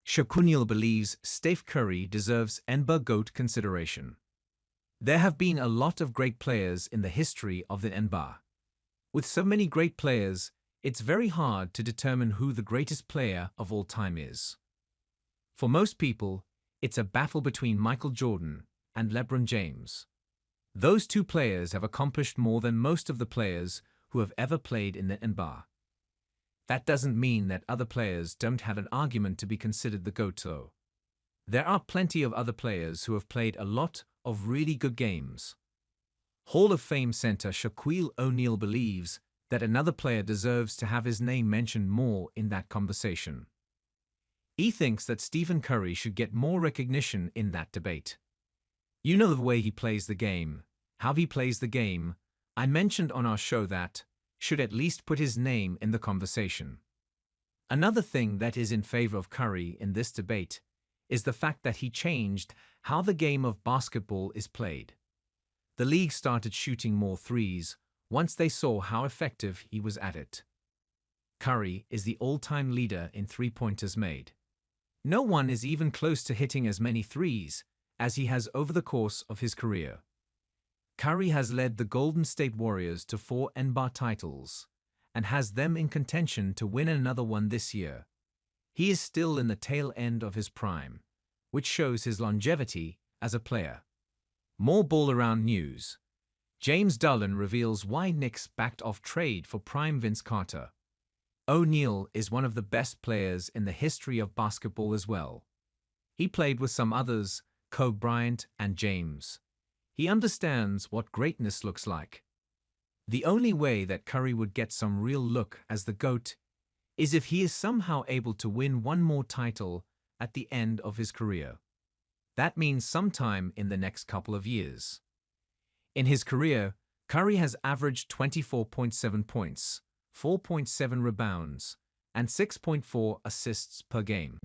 Shaquille believes Steph Curry deserves NBA GOAT consideration. There have been a lot of great players in the history of the NBA. With so many great players, it's very hard to determine who the greatest player of all time is. For most people, it's a battle between Michael Jordan and LeBron James. Those two players have accomplished more than most of the players who have ever played in the NBA. That doesn't mean that other players don't have an argument to be considered the GOAT though. There are plenty of other players who have played a lot of really good games. Hall of Fame center Shaquille O'Neal believes that another player deserves to have his name mentioned more in that conversation. He thinks that Stephen Curry should get more recognition in that debate. You know the way he plays the game, how he plays the game. I mentioned on our show that should at least put his name in the conversation. Another thing that is in favor of Curry in this debate is the fact that he changed how the game of basketball is played. The league started shooting more threes once they saw how effective he was at it. Curry is the all-time leader in three-pointers made. No one is even close to hitting as many threes as he has over the course of his career. Curry has led the Golden State Warriors to 4 NBA titles and has them in contention to win another one this year. He is still in the tail end of his prime, which shows his longevity as a player. More ball-around news. James Dolan reveals why Knicks backed off trade for prime Vince Carter. O'Neal is one of the best players in the history of basketball as well. He played with some others, Kobe Bryant and James. He understands what greatness looks like. The only way that Curry would get some real look as the GOAT is if he is somehow able to win one more title at the end of his career. That means sometime in the next couple of years. In his career, Curry has averaged 24.7 points, 4.7 rebounds, and 6.4 assists per game.